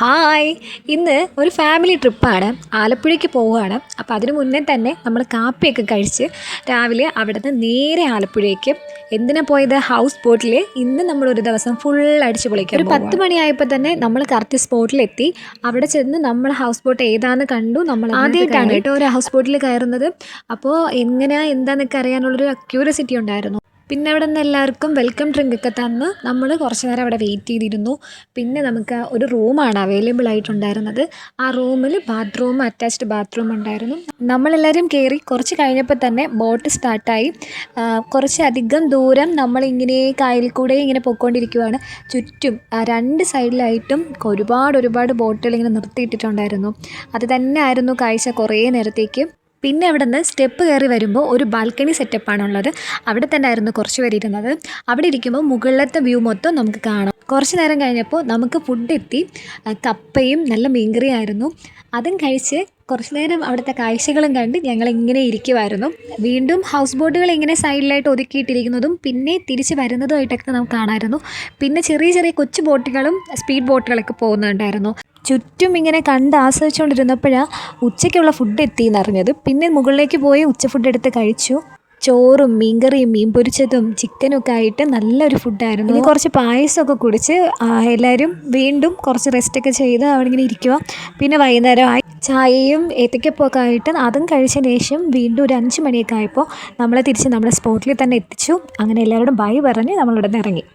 Hi, ഇന്ന് ഒരു family ട്രിപ്പാണ്. ആലപ്പുഴയ്ക്ക് പോവുകയാണ്. അപ്പോൾ അതിന് മുന്നേ തന്നെ നമ്മൾ കാപ്പിയൊക്കെ കഴിച്ച് രാവിലെ അവിടുന്ന് നേരെ ആലപ്പുഴയ്ക്ക് എന്തിനാ പോയത്? ഹൗസ് ബോട്ടിൽ. ഇന്ന് നമ്മളൊരു ദിവസം ഫുൾ അടിച്ച് പൊളിക്കാൻ. ഒരു 10 മണിയായപ്പോൾ തന്നെ നമ്മൾ കറക്റ്റ് സ്പോട്ടിലെത്തി. അവിടെ ചെന്ന് നമ്മൾ ഹൗസ് ബോട്ട് ഏതാണെന്ന് കണ്ടു. നമ്മൾ ആദ്യമായിട്ടാണ് കേട്ടോ ഒരു ഹൗസ് ബോട്ടിൽ കയറുന്നത്. അപ്പോൾ എങ്ങനെയാ എന്താണെന്നൊക്കെ അറിയാനുള്ളൊരു ക്യൂരിയോസിറ്റി ഉണ്ടായിരുന്നു. പിന്നെ അവിടെ നിന്ന് എല്ലാവർക്കും വെൽക്കം ഡ്രിങ്ക് ഒക്കെ തന്ന് നമ്മൾ കുറച്ച് നേരം അവിടെ വെയിറ്റ് ചെയ്തിരുന്നു. പിന്നെ നമുക്ക് ഒരു റൂമാണ് അവൈലബിൾ ആയിട്ടുണ്ടായിരുന്നത്. ആ റൂമിൽ അറ്റാച്ച്ഡ് ബാത്റൂം ഉണ്ടായിരുന്നു. നമ്മളെല്ലാവരും കയറി കുറച്ച് കഴിഞ്ഞപ്പോൾ തന്നെ ബോട്ട് സ്റ്റാർട്ടായി. കുറച്ചധികം ദൂരം നമ്മളിങ്ങനെ കായലിൽ കൂടെ ഇങ്ങനെ പോയിക്കൊണ്ടിരിക്കുകയാണ്. ചുറ്റും രണ്ട് സൈഡിലായിട്ടും ഒരുപാട് ബോട്ടുകൾ ഇങ്ങനെ നിർത്തിയിട്ടിട്ടുണ്ടായിരുന്നു. അത് തന്നെ ആയിരുന്നു കാഴ്ച കുറേ നേരത്തേക്ക്. പിന്നെ അവിടെ നിന്ന് സ്റ്റെപ്പ് കയറി വരുമ്പോൾ ഒരു ബാൽക്കണി സെറ്റപ്പാണുള്ളത്. അവിടെ തന്നെ ആയിരുന്നു കുറച്ച് പേര് ഇരുന്നത്. അവിടെ ഇരിക്കുമ്പോൾ മുകളിലത്തെ വ്യൂ മൊത്തം നമുക്ക് കാണാം. കുറച്ച് നേരം കഴിഞ്ഞപ്പോൾ നമുക്ക് ഫുഡ് എത്തി. കപ്പയും നല്ല മീൻകറിയായിരുന്നു. അതും കഴിച്ച് കുറച്ച് നേരം അവിടുത്തെ കാഴ്ചകളും കണ്ട് ഞങ്ങളിങ്ങനെ ഇരിക്കുമായിരുന്നു. വീണ്ടും ഹൗസ് ബോട്ടുകൾ ഇങ്ങനെ സൈഡിലായിട്ട് ഒതുക്കിയിട്ടിരിക്കുന്നതും പിന്നെ തിരിച്ച് വരുന്നതുമായിട്ടൊക്കെ നമുക്ക് കാണാമായിരുന്നു. പിന്നെ ചെറിയ കൊച്ചു ബോട്ടുകളും സ്പീഡ് ബോട്ടുകളൊക്കെ പോകുന്നുണ്ടായിരുന്നു. ചുറ്റും ഇങ്ങനെ കണ്ട് ആസ്വദിച്ചുകൊണ്ടിരുന്നപ്പോഴാണ് ഉച്ചയ്ക്കുള്ള ഫുഡ് എത്തിയെന്നറിഞ്ഞത്. പിന്നെ മുകളിലേക്ക് പോയി ഉച്ച ഫുഡ് എടുത്ത് കഴിച്ചു. ചോറും മീൻകറിയും മീൻ പൊരിച്ചതും ചിക്കനും ഒക്കെ ആയിട്ട് നല്ലൊരു ഫുഡായിരുന്നു. ഇനി കുറച്ച് പായസമൊക്കെ കുടിച്ച് എല്ലാവരും വീണ്ടും കുറച്ച് റെസ്റ്റൊക്കെ ചെയ്ത് അവിടെ ഇങ്ങനെ ഇരിക്കുക. പിന്നെ വൈകുന്നേരം ചായയും ഏത്തയ്ക്കപ്പൊക്കെ ആയിട്ട് അതും കഴിച്ചതിന് ശേഷം വീണ്ടും ഒരു 5 മണിയൊക്കെ ആയപ്പോൾ നമ്മളെ തിരിച്ച് നമ്മുടെ സ്പോട്ടിൽ തന്നെ എത്തിച്ചു. അങ്ങനെ എല്ലാവരോടും ബൈ പറഞ്ഞ് നമ്മളിവിടെ നിന്ന് ഇറങ്ങി.